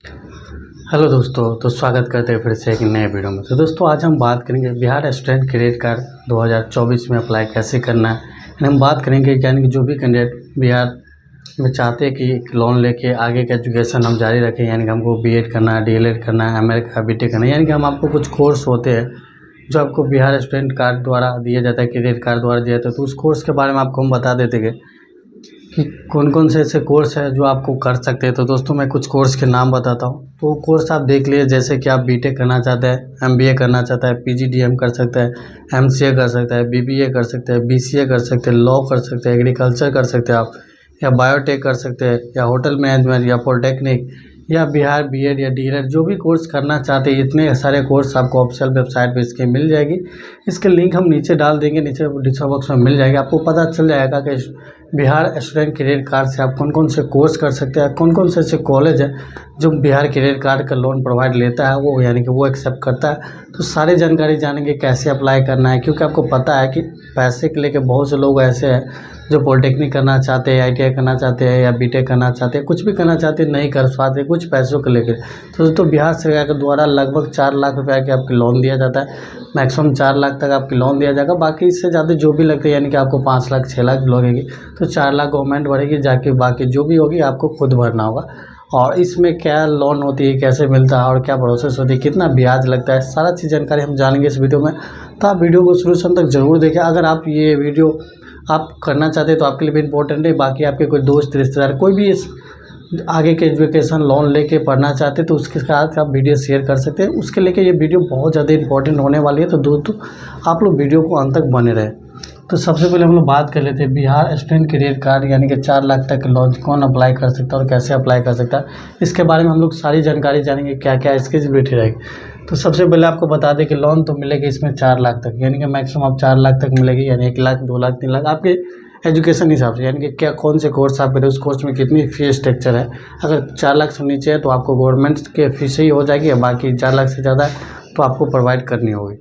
Hello दोस्तों, तो स्वागत करते हैं फिर से एक नए वीडियो में। तो दोस्तों आज हम बात करेंगे बिहार स्टूडेंट क्रेडिट कार्ड 2024 में अप्लाई कैसे करना है। हम बात करेंगे यानी कि जो भी कैंडिडेट बिहार में चाहते हैं कि लोन लेके आगे का एजुकेशन हम जारी रखें, यानी कि हमको बीएड करना है, डीएलएड करना है, एमए का बीटेक करना है, यानी कि हम आपको कुछ कोर्स होते हैं जो आपको बिहार स्टूडेंट कार्ड द्वारा दिया जाता है, क्रेडिट कार्ड द्वारा दिया जाता है। तो उस कोर्स के बारे में आपको हम बता देते हैं कि कौन कौन से ऐसे कोर्स है जो आपको कर सकते हैं। तो दोस्तों मैं कुछ कोर्स के नाम बताता हूँ, तो कोर्स आप देख लिए। जैसे कि आप बीटेक करना चाहते हैं, एमबीए करना चाहता है, पीजीडीएम कर सकता है, एमसीए कर सकता है, बीबीए कर सकते हैं, बीसीए कर सकते हैं, लॉ कर सकते हैं, एग्रीकल्चर कर सकते हैं आप, या बायोटेक कर सकते हैं, या होटल मैनेजमेंट, या पॉलिटेक्निक, या बिहार बीएड या डीएलएड, जो भी कोर्स करना चाहते हैं। इतने सारे कोर्स आपको ऑफिशियल वेबसाइट पे इसके मिल जाएगी। इसके लिंक हम नीचे डाल देंगे, नीचे डिस्क्रिप्शन बॉक्स में मिल जाएगी। आपको पता चल जाएगा कि बिहार स्टूडेंट क्रेडिट कार्ड से आप कौन कौन से कोर्स कर सकते हैं, कौन कौन से ऐसे कॉलेज है जो बिहार क्रेडिट कार्ड का लोन प्रोवाइड लेता है, वो यानी कि वो एक्सेप्ट करता है। तो सारी जानकारी जानेंगे कैसे अप्लाई करना है, क्योंकि आपको पता है कि पैसे के लेके बहुत से लोग ऐसे हैं जो पॉलिटेक्निक करना चाहते हैं, आईटीआई करना चाहते हैं, या बीटेक करना चाहते हैं, कुछ भी करना चाहते हैं, नहीं कर पाते कुछ पैसों को लेकर। तो दोस्तों बिहार सरकार के द्वारा लगभग 4 लाख रुपये के आपके लोन दिया जाता है। मैक्सिमम 4 लाख तक आपकी लोन दिया जाएगा। बाकी इससे ज़्यादा जो भी लगते हैं, यानी कि आपको 5 लाख 6 लाख लगेगी, तो 4 लाख गवर्नमेंट भरेगी, जाके बाकी जो भी होगी आपको खुद भरना होगा। और इसमें क्या लोन होती है, कैसे मिलता है, और क्या प्रोसेस होती है, कितना ब्याज लगता है, सारा चीज़ जानकारी हम जानेंगे इस वीडियो में। तो आप वीडियो को शुरू से अंत तक जरूर देखें। अगर आप ये वीडियो आप करना चाहते हैं तो आपके लिए भी इम्पोर्टेंट है। बाकी आपके कोई दोस्त रिश्तेदार कोई भी इस आगे के एजुकेशन लोन लेके पढ़ना चाहते हैं तो उसके साथ आप वीडियो शेयर कर सकते हैं। उसके लेके ये वीडियो बहुत ज़्यादा इंपॉर्टेंट होने वाली है। तो दोस्तों आप लोग वीडियो को अंत तक बने रहें। तो सबसे पहले हम लोग बात कर लेते हैं बिहार स्टूडेंट क्रेडिट कार्ड, यानी कि 4 लाख तक लोन कौन अप्लाई कर सकता है और कैसे अप्लाई कर सकता है। इसके बारे में हम लोग सारी जानकारी जानेंगे, क्या क्या इसकी एलिजिबिलिटी रहेगी। तो सबसे पहले आपको बता दें कि लोन तो मिलेगी इसमें 4 लाख तक, यानी कि मैक्सिमम आप 4 लाख तक मिलेगी, यानी 1 लाख 2 लाख 3 लाख आपके एजुकेशन हिसाब से, यानी कि क्या कौन से कोर्स आप करें, उस कोर्स में कितनी फीस स्ट्रक्चर है। अगर 4 लाख से नीचे है तो आपको गवर्नमेंट के फीस ही हो जाएगी, बाकी 4 लाख से ज़्यादा है तो आपको प्रोवाइड करनी होगी।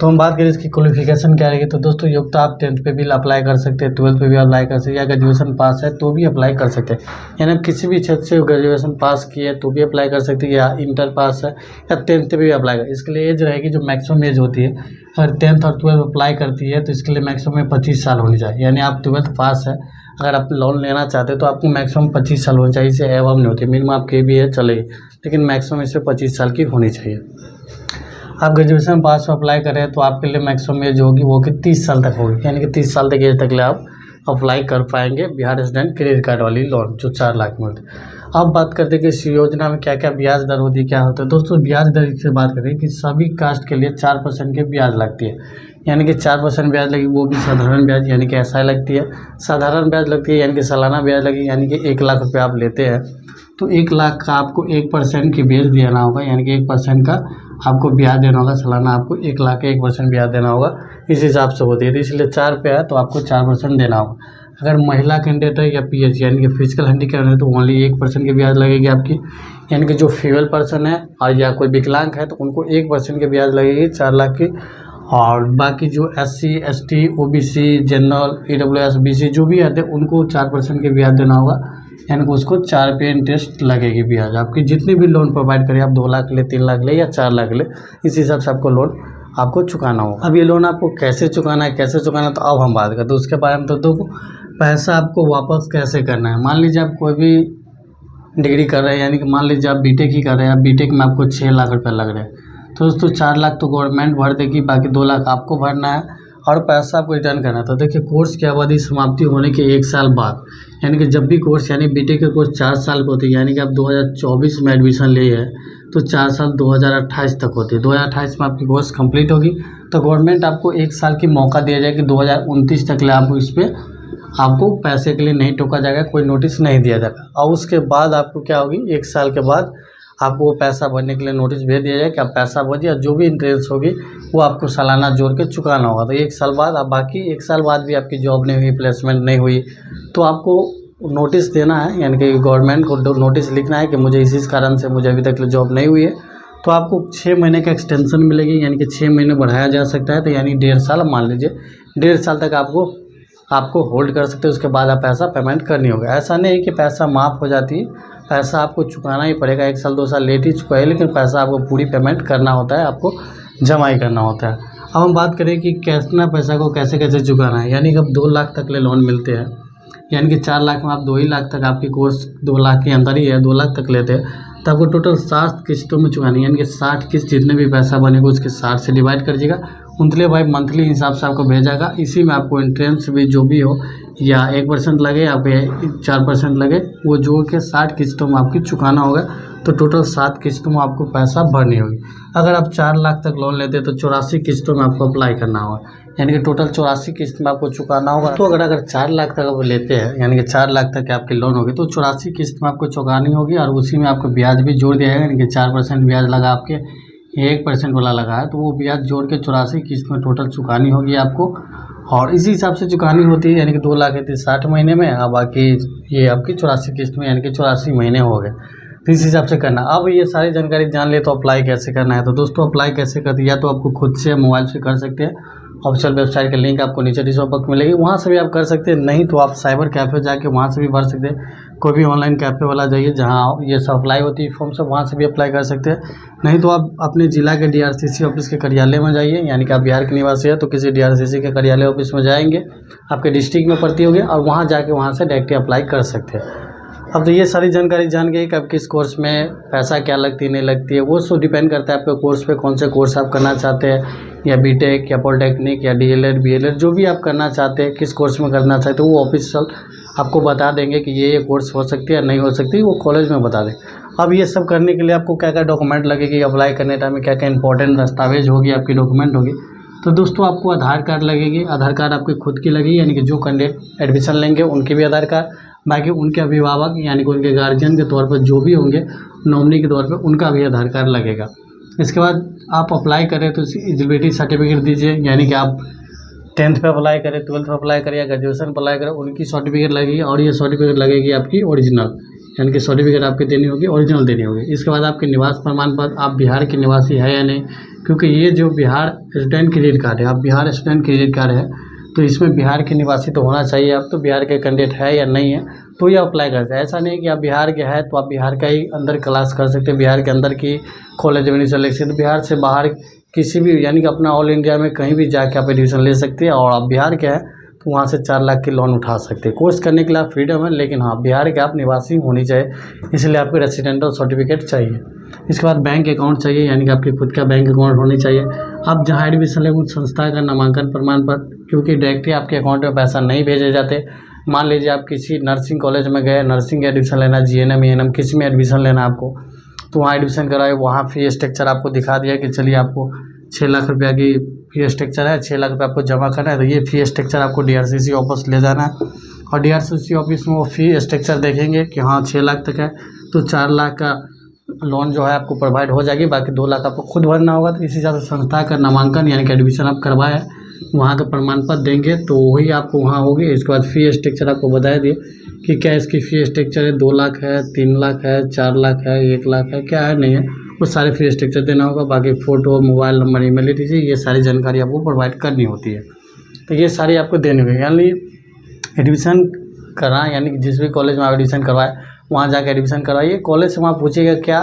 तो हम बात करें इसकी क्वालिफिकेशन क्या रहेगी। तो दोस्तों योग्यता आप 10th पे भी अप्लाई कर सकते हैं, 12th पे भी अप्लाई कर सकते हैं, या ग्रेजुएशन पास है तो भी अप्लाई कर सकते हैं। यानी आप किसी भी क्षेत्र से ग्रेजुएशन पास किए तो भी अप्लाई कर सकते हैं, या इंटर पास है या 10th पे भी अप्लाई कर। इसके लिए एज रहेगी जो मैक्सिमम एज होती है, अगर 10th और 12th अप्लाई करती है तो इसके लिए मैक्सिमम 25 साल होनी चाहिए। यानी आप 12th पास है, अगर आप लोन लेना चाहते हैं तो आपको मैक्सिमम 25 साल होनी चाहिए। इसे एवं नहीं होती, मिनिमम आपकी भी है चलेगी, लेकिन मैक्सिमम इसे 25 साल की होनी चाहिए। आप ग्रेजुएशन पास में अप्लाई करें तो आपके लिए मैक्सिमम एज होगी वो कि 30 साल तक होगी, यानी कि 30 साल तक एज तक ले आप अप्लाई कर पाएंगे बिहार स्टूडेंट क्रेडिट कार्ड वाली लोन जो 4 लाख में होती है। अब बात करते हैं कि इस योजना में क्या क्या ब्याज दर होती है, क्या होता है। दोस्तों ब्याज दर से बात करें कि सभी कास्ट के लिए 4% के ब्याज लगती है, यानी कि 4% ब्याज लगी, वो भी साधारण ब्याज यानी कि एसआई लगती है। साधारण ब्याज लगती है यानी कि सालाना ब्याज लगी, यानी कि 1 लाख रुपये आप लेते हैं तो 1 लाख का आपको 1% की ब्याज देना होगा, यानी कि 1% का आपको ब्याज देना होगा। सालाना आपको 1 लाख का 1% ब्याज देना होगा, इस हिसाब से होती है। तो इसलिए 4 पे है तो आपको 4% देना होगा। अगर महिला कैंडिडेट है या पीएच यानी कि फिजिकल हैंडीकैप है तो ओनली 1% की ब्याज लगेगी आपकी, यानी कि जो फीमेल पर्सन है और या कोई विकलांग है तो उनको 1% की ब्याज लगेगी 4 लाख की। और बाकी जो SC ST OBC general EWS BC जो भी आते हैं उनको 4% की ब्याज देना होगा, यानी कि उसको 4 पे इंटरेस्ट लगेगी ब्याज आपकी। जितनी भी लोन प्रोवाइड करें, आप 2 लाख ले, 3 लाख ले या 4 लाख ले, इस हिसाब से आपको लोन आपको चुकाना होगा। अब ये लोन आपको कैसे चुकाना है, कैसे चुकाना है, तो अब हम बात करते हैं उसके बारे में। तो देखो पैसा आपको वापस कैसे करना है। मान लीजिए आप कोई भी डिग्री कर रहे हैं, यानी कि मान लीजिए आप बीटेक ही कर रहे हैं, बीटेक में आपको 6 लाख रुपये लग रहे हैं, तो दोस्तों 4 लाख तो गवर्नमेंट भर देगी, बाकी 2 लाख आपको भरना है और पैसा आपको रिटर्न करना है। तो देखिए कोर्स की अवधि समाप्ति होने के 1 साल बाद, यानी कि जब भी कोर्स यानी बीटेक के कोर्स 4 साल का होती है, यानी कि आप 2024 में एडमिशन लिए हैं तो 4 साल 2028 तक होती है। 2028 में आपकी कोर्स कंप्लीट होगी तो गवर्नमेंट आपको 1 साल की मौका दिया जाएगा कि 2029 तक ले आपको इस पर आपको पैसे के लिए नहीं टोका जाएगा, कोई नोटिस नहीं दिया जाएगा। और उसके बाद आपको क्या होगी, 1 साल के बाद आपको वो पैसा भरने के लिए नोटिस भेज दिया जाए कि आप पैसा भरिए, जो भी इंटरेस्ट होगी वो आपको सालाना जोड़ के चुकाना होगा। तो 1 साल बाद आप बाकी 1 साल बाद भी आपकी जॉब नहीं हुई, प्लेसमेंट नहीं हुई तो आपको नोटिस देना है, यानी कि गवर्नमेंट को नोटिस लिखना है कि मुझे इसी कारण से मुझे अभी तक जॉब नहीं हुई है। तो आपको 6 महीने का एक्सटेंशन मिलेगी, यानी कि 6 महीने बढ़ाया जा सकता है। तो यानी 1.5 साल, मान लीजिए 1.5 साल तक आपको होल्ड कर सकते हैं, उसके बाद आप पैसा पेमेंट करनी होगा। ऐसा नहीं है कि पैसा माफ़ हो जाती है, पैसा आपको चुकाना ही पड़ेगा। 1 साल 2 साल लेट ही चुकाए, लेकिन पैसा आपको पूरी पेमेंट करना होता है, आपको जमा ही करना होता है। अब हम बात करें कि कितना पैसा को कैसे कैसे चुकाना है। यानी कि अब 2 लाख तक ले लोन मिलते हैं, यानी कि 4 लाख में आप 2 ही लाख तक, आपकी कोर्स 2 लाख के अंदर ही है, 2 लाख तक लेते हैं तो आपको टोटल 7 किस्तों में चुकानी है। यानी कि 60 किस्त जितने भी पैसा बनेगा उसके 60 से डिवाइड कर दीजिएगा। उनके भाई मंथली हिसाब से आपको भेजागा। इसी में आपको इंटरेस्ट भी जो भी हो, या 1% लगे या फिर 4% लगे, वो जोड़ के 60 किस्तों में आपकी चुकाना होगा। तो टोटल 7 किस्तों में आपको पैसा भरनी होगी। अगर आप 4 लाख तक लोन लेते हैं तो 84 किस्तों में आपको अप्लाई करना होगा, यानी कि टोटल 84 किस्त में आपको चुकाना होगा। तो अगर 4 लाख तक आप लेते हैं, यानी कि 4 लाख तक आपकी लोन होगी, तो 84 किस्त में आपको चुकानी होगी और उसी में आपको ब्याज भी जोड़ दिया जाएगा। यानी कि 4% ब्याज लगा, आपके 1% वाला लगा है, तो वो ब्याज जोड़ के 84 किस्त में टोटल चुकानी होगी आपको। और इसी हिसाब से चुकानी होती है, यानी कि 2 लाख है 60 महीने में, और बाकी ये आपकी 84 किस्त में, यानी कि 84 महीने हो गए। तो इस हिसाब से करना। अब ये सारी जानकारी जान ले तो अप्लाई कैसे करना है। तो दोस्तों अप्लाई कैसे करते हैं, या तो आपको खुद से मोबाइल से कर सकते हैं। ऑफिशियल वेबसाइट का लिंक आपको नीचे डिस्क्रिप्शन बॉक्स में मिलेगी, वहाँ से भी आप कर सकते हैं। नहीं तो आप साइबर कैफ़े जाके वहाँ से भी भर सकते हैं। कोई भी ऑनलाइन कैफ़े वाला जाइए जहाँ ये सब अप्लाई होती है फॉर्म सब, वहाँ से भी अप्लाई कर सकते हैं। नहीं तो आप अपने ज़िला के DRCC ऑफिस के कार्यालय में जाइए, यानी कि आप बिहार के निवासी है तो किसी DRCC के कार्यालय ऑफिस में जाएंगे, आपके डिस्ट्रिक्ट में पड़ती होगी, और वहाँ जाके वहाँ से डायरेक्ट अप्लाई कर सकते हैं। अब तो ये सारी जानकारी जान गई कि आप किस कोर्स में पैसा क्या लगती है नहीं लगती है, वो सब डिपेंड करता है आपके कोर्स पे, कौन से कोर्स आप करना चाहते हैं, या बीटेक या पॉलिटेक्निक या DLED BLED जो भी आप करना चाहते हैं, किस कोर्स में करना चाहते हो, वो ऑफिशियल आपको बता देंगे कि ये कोर्स हो सकती है या नहीं हो सकती, वो कॉलेज में बता दें। अब ये सब करने के लिए आपको क्या क्या डॉक्यूमेंट लगेगी, अप्लाई करने टाइम में क्या क्या इंपॉर्टेंट दस्तावेज होगी, आपकी डॉक्यूमेंट होगी। तो दोस्तों आपको आधार कार्ड लगेगी, आधार कार्ड आपकी खुद की लगेगी, यानी कि जो कैंडिडेट एडमिशन लेंगे उनके भी आधार कार्ड, बाकी उनके अभिभावक यानी कि उनके गार्जियन के तौर पर जो भी होंगे नॉमिनी के तौर पर, उनका भी आधार कार्ड लगेगा। इसके बाद आप अप्लाई करें तो एलिजिबिलिटी सर्टिफिकेट दीजिए, यानी कि आप 10th पे अप्लाई करें, 12th पे अप्लाई करें या ग्रेजुएशन पर अप्लाई करें, उनकी सर्टिफिकेट लगेगी। और ये सर्टिफिकेट लगेगी आपकी ओरिजिनल, यानी कि सर्टिफिकेट आपकी देनी होगी, ओरिजिनल देनी होगी। इसके बाद आपके निवास प्रमाण पत्र, आप बिहार के निवासी है या नहीं, क्योंकि ये जो बिहार स्टूडेंट क्रेडिट कार्ड है, आप बिहार स्टूडेंट क्रेडिट कार्ड है तो इसमें बिहार के निवासी तो होना चाहिए। आप तो बिहार के कैंडिडेट है या नहीं है तो ये अप्लाई करते हैं। ऐसा नहीं कि आप बिहार के हैं तो आप बिहार का ही अंदर क्लास कर सकते हैं, बिहार के अंदर की कॉलेज में नहीं चले सकते। तो बिहार से बाहर किसी भी, यानी कि अपना ऑल इंडिया में कहीं भी जाके आप एडमिशन ले सकते हैं, और आप बिहार के हैं तो वहाँ से 4 लाख की लोन उठा सकते हैं। कोर्स करने के लिए आप फ्रीडम है, लेकिन हाँ बिहार के आप निवासी होनी चाहिए, इसलिए आपको रेसिडेंटल सर्टिफिकेट चाहिए। इसके बाद बैंक अकाउंट चाहिए, यानी कि आपके खुद का बैंक अकाउंट होनी चाहिए। आप जहाँ एडमिशन लेंगे उस संस्था का नामांकन प्रमाण पत्र, क्योंकि डायरेक्टली आपके अकाउंट में पैसा नहीं भेजे जाते। मान लीजिए आप किसी नर्सिंग कॉलेज में गए, नर्सिंग का एडमिशन लेना, GNM ENM किसी में एडमिशन लेना आपको, तो वहाँ एडमिशन कराए, वहाँ फी स्ट्रक्चर आपको दिखा दिया कि चलिए आपको 6 लाख रुपया की फी स्ट्रक्चर है, 6 लाख रुपये आपको जमा करना है। तो ये फी स्ट्रक्चर आपको DRCC ऑफिस ले जाना है, और DRCC ऑफिस में वो फी स्ट्रक्चर देखेंगे कि हाँ 6 लाख तक है तो 4 लाख का लोन जो है आपको प्रोवाइड हो जाएगी, बाकी 2 लाख आपको खुद भरना होगा। तो इसी हिसाब से संस्था का नामांकन यानी कि एडमिशन आप करवाए, वहाँ का प्रमाण पत्र देंगे तो वही आपको वहाँ होगी। इसके बाद फ़ी स्ट्रक्चर आपको बता दिए कि क्या इसकी फ़ी स्ट्रक्चर है, 2 लाख है, 3 लाख है, 4 लाख है, 1 लाख है, क्या है नहीं है, वो सारे फ़ी स्ट्रक्चर देना होगा। बाकी फ़ोटो, मोबाइल नंबर, ईमेल दीजिए, ये सारी जानकारी आपको प्रोवाइड करनी होती है। तो ये सारी आपको देनी होगी। यानी एडमिशन कराएं, यानी कि जिस भी कॉलेज में आप एडमिशन करवाएं वहाँ जाकर एडमिशन करवाइए। कॉलेज से वहाँ पूछिएगा क्या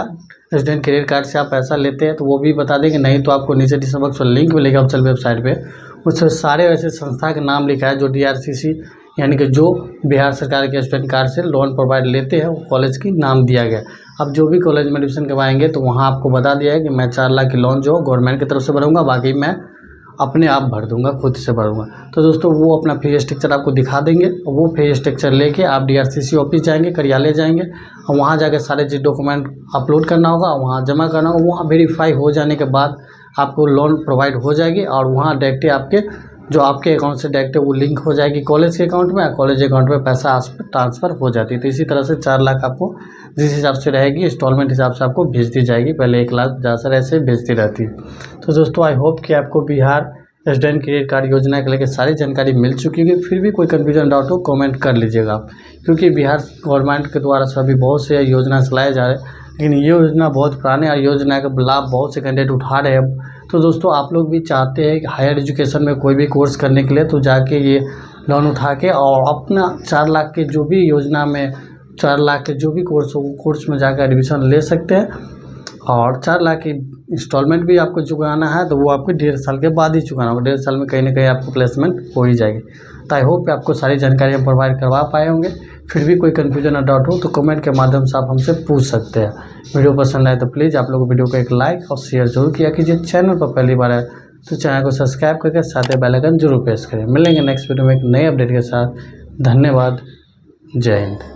स्टूडेंट क्रेडिट कार्ड से आप पैसा लेते हैं, तो वो भी बता देंगे। नहीं तो आपको नीचे डिस्क्रिप्शन बॉक्स पर लिंक मिलेगा ऑफिशियल वेबसाइट पे, उसमें सारे वैसे संस्था का नाम लिखा है जो DRCC यानी कि जो बिहार सरकार के स्टूडेंट कार्ड से लोन प्रोवाइड लेते हैं, वो कॉलेज की नाम दिया गया। अब जो भी कॉलेज में एडमिशन करवाएंगे तो वहाँ आपको बता दिया है कि मैं 4 लाख की लोन जो गवर्नमेंट की तरफ से भरूँगा, बाकी मैं अपने आप भर दूंगा, खुद से भरूंगा। तो दोस्तों वो अपना फी स्ट्रक्चर आपको दिखा देंगे, और वो फी स्ट्रक्चर लेके आप DRCC ऑफिस जाएंगे, कार्यालय जाएंगे, और वहाँ जाकर सारे चीज़ डॉक्यूमेंट अपलोड करना होगा, वहाँ जमा करना होगा। वहाँ वेरीफाई हो जाने के बाद आपको लोन प्रोवाइड हो जाएगी, और वहाँ डायरेक्ट आपके जो आपके अकाउंट से डायरेक्ट वो लिंक हो जाएगी कॉलेज के अकाउंट में, कॉलेज अकाउंट में पैसा ट्रांसफ़र हो जाती है। तो इसी तरह से 4 लाख आपको जिस हिसाब से रहेगी इंस्टॉलमेंट हिसाब से आपको भेज दी जाएगी। पहले 1 लाख ज़्यादा ऐसे भेजती रहती है। तो दोस्तों आई होप कि आपको बिहार स्टूडेंट क्रेडिट कार्ड योजना के लेकर सारी जानकारी मिल चुकी है। फिर भी कोई कन्फ्यूजन डाउट हो कमेंट कर लीजिएगा आप, क्योंकि बिहार गवर्नमेंट के द्वारा से अभी बहुत से योजना चलाए जा रहे हैं, लेकिन ये योजना बहुत पुराने और योजना का लाभ बहुत से कैंडिडेट उठा रहे हैं। तो दोस्तों आप लोग भी चाहते हैं कि हायर एजुकेशन में कोई भी कोर्स करने के लिए तो जाके ये लोन उठा के और अपना 4 लाख के जो भी योजना में 4 लाख के जो भी कोर्स हो वो कोर्स में जाकर एडमिशन ले सकते हैं। और 4 लाख की इंस्टॉलमेंट भी आपको चुकाना है तो वो आपको 1.5 साल के बाद ही चुकाना होगा। 1.5 साल में कहीं ना कहीं आपको प्लेसमेंट हो ही जाएगी। तो आई होप आपको सारी जानकारी हम प्रोवाइड करवा पाए होंगे। फिर भी कोई कन्फ्यूजन या डाउट हो तो कमेंट के माध्यम से आप हमसे पूछ सकते हैं। वीडियो पसंद आए तो प्लीज़ आप लोग वीडियो को एक लाइक और शेयर जरूर किया कीजिए। चैनल पर पहली बार है तो चैनल को सब्सक्राइब करके साथ ही बेल आइकन जरूर प्रेस करें। मिलेंगे नेक्स्ट वीडियो में एक नए अपडेट के साथ। धन्यवाद। जय हिंद।